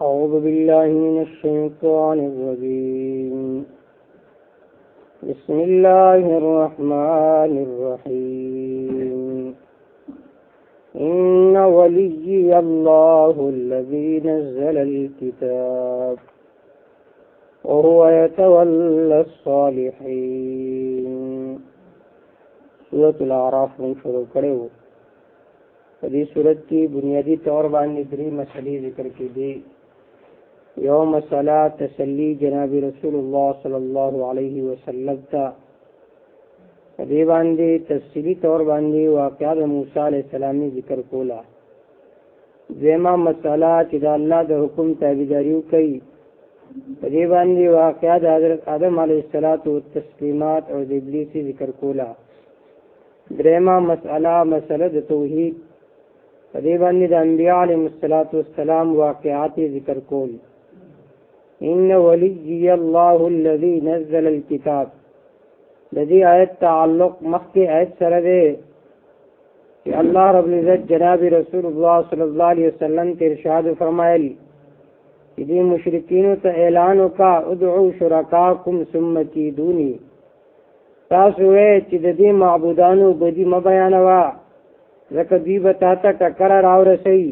أعوذ بالله من الشيطان الرجيم بسم الله الرحمن الرحيم إن ولي الله الذي نزل الكتاب وهو يتولى الصالحين. سورة الاعراف من شروع کرے ہو. دی صورت کی بنیادی طور باندې درې مسئلې ذکر کی دی. یو مسئلہ تسلی جناب رسول اللہ صلی اللہ علیہ وسلم تا دی باندې تفصیلی طور باندې واقعات موسی علیہ السلام ذکر کولا. دیمه مسئلہ چې د الله د حکم تابعداریو کوي دی باندې واقعات حضرت آدم علیہ الصلوۃ والتسلیمات او د ابلیس ذکر کولا. دریمه مسئلہ د توحید دی باندې د انبیاء علیهم السلام واقعات ذکر کول. ان ولی الله الذي نزل الكتاب لذي آیت تعلق مخی آیت سره دی کہ اللہ رب العزت جناب رسول اللہ صلی اللہ علیہ وسلم کے ارشاد فرمائل کہ دی مشرکین تا اعلانو کا ادعو شرکاکم ثم کیدونی تاسوے چی دی معبودانو بدی مبیانوا زکر دی بتاتا ٹکر راو رسی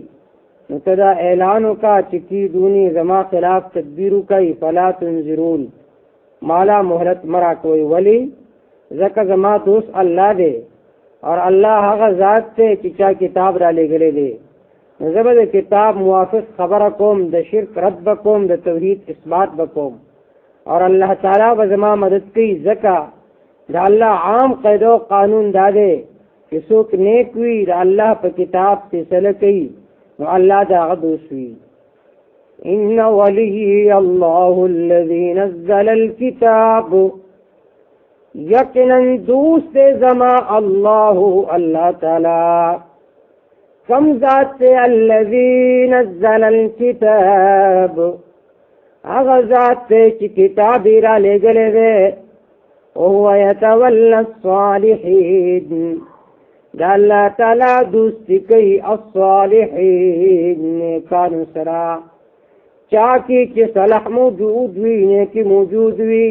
نتدا اعلانو کا چکی دونی زما خلاف تدبیرو کئی فلا تنظرون مالا محلت مرا کوئی ولی زکر زما دوست اللہ دے اور اللہ حق ذات سے چچا کتاب را لے گلے دے نظر کتاب موافق خبر کوم د شرک رد بکوم د توحید اثبات بکوم اور اللہ تعالی بزما مدد کی زکا دا اللہ عام قید و قانون دادے کہ سوک نیک وی دا اللہ پا کتاب فیصلہ کی نو اللہ دا غدوس وی. ان ولی اللہ الذی نزل الكتاب یقناً دوست زما اللہ تعالی کم ذات سے الذی نزل الكتاب اغا ذات سے چی کتابی را لے گلے دے وهو يتولى الصالحين دا اللہ تعالی دوستی کئی الصالحین نیکانو سرا چاکی چی صلح موجود وی نیکی موجود وی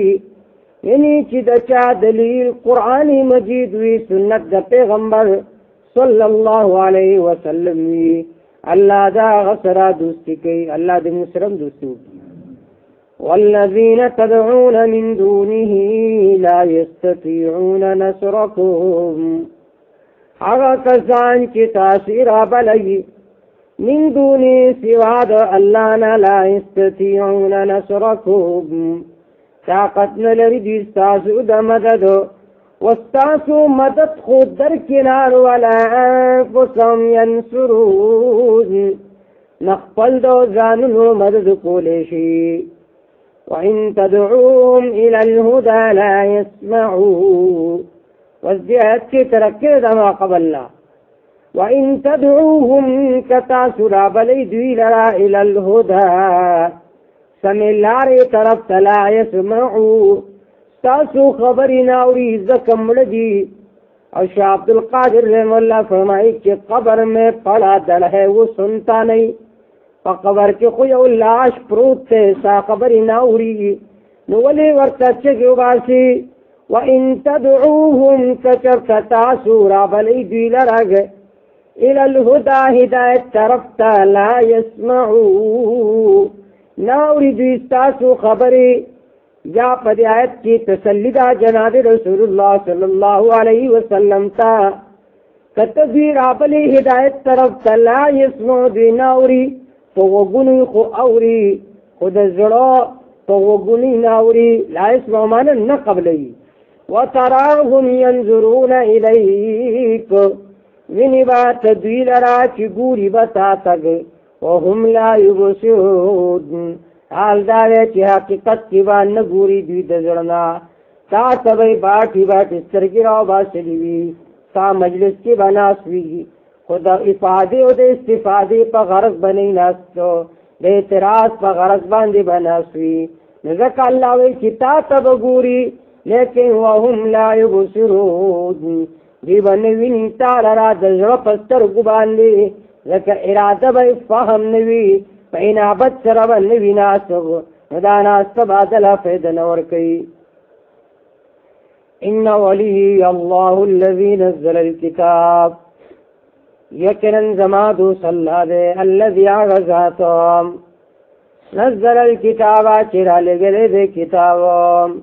یعنی چی دا چا دلیل قرآنی مجید وی سنت دا پیغمبر صلی اللہ علیہ وسلم وی اللہ دا غسرا دوستی کئی اللہ دا مسلم دوستی وی. والذین تدعون من دونه لا يستطيعون نصركم آغا کسان کی تاثیر بلئی من دونی سواد اللہ لا استطیعون نصرکم طاقت نلری دیستاسو دا مدد واستاسو مدد خود در کنار ولا انفسهم ینصرون نخپل دو زاننو مدد کولیشی وإن تدعوهم إلى الهدى لا يسمعون وزیاد کی ترکر دما قبل اللہ وَإِن تَدْعُوهُمْ كَتَاسُرَا بَلَيْ دُوِيلَرَا إِلَى الْهُدَى سَمِلَّارِ طرف تَلَا يَسْمَعُوا تاسو خبری ناوری زکم لجی. اور شاہ عبدالقادر رحم اللہ فرمائی کہ قبر میں پڑا دل ہے وہ سنتا نہیں قبر کے خوی لاش پروت تے سا خبری ناوری نولی ورطا چگو باسی. وَإِن تَدْعُوهُمْ كَچَرْتَ تَاسُورَا بَلَيْ دُوِيلَرَغَ إِلَى الْهُدَى هِدَایت طرفتا لَا يَسْمَعُوا ناوری دوستاسو خبری. یا پدی آیت کی تسلیدہ جناب رسول اللہ صلی اللہ علیہ وسلم تا کتبیر آبلی ہدایت طرفتا لا يَسْمَعُوا دی ناوری تو وگنی خو اوری خود زڑو تو وگنی ناوری لا يَسْمَعُوا مانا نقبلی. وَتَرَاهُمْ يَنْظُرُونَ إِلَيْكَ وِنِبَاتَ دُوِيلَرَا چِ گوری بتا تگ وَهُمْ لَا يُبْصِرُونَ حال دارے چی حقیقت کی بان نگوری دوی دزرنا تا سبی باٹی سرگی راو باسلیوی تا مجلس کی بناسوی خدا افادے و دے استفادے پا غرض بنی ناستو دے اعتراض پا غرض باندے بناسوی نزک اللہ وی چی تا تب گوری لیکن وهم لا يبصرون دی بنوی تالا را دزر پستر گباندی لکه اراده به فهم نوی فإنابت سربن بناسغ ندانا استبادل فیدن ورکی ان ولی اللہ الذی نزل الكتاب یقیناً زما دوست اللہ دے الذی آغذاتم نزل الكتاب چرا لگلے دے کتابم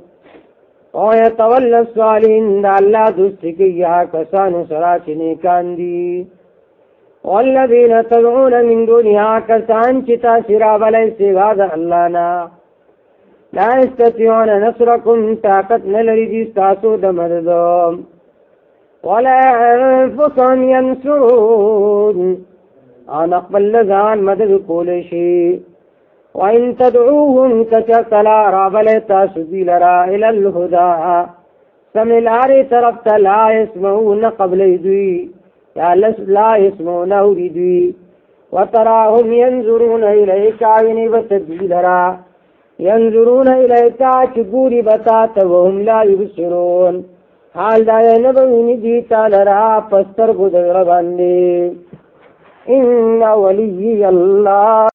او یتول الصالحین دا اللہ دوستی کی یا کسانو سراچنے کاندی والذین تدعون من دونها کسان چتا سراب علیہ سواد اللہ نا لا استطيعون نصركم طاقت نلری دیستاسو دمددو ولا انفسهم ينصرون آن اقبل لزان مدد کولشی وإن تدعوهم كتلا رابلتا سبيلرا إلى الهدى سملاري طرفت لا يسمعون قبل دوي یا لا يسمعون دوي وتراهم ينظرون إليك عيني بتدبيلرا ينظرون إليك چگوری بتات وهم لا يبصرون حال دا نبوینی دیتا لرا پستر گدر بندی ان ولی اللہ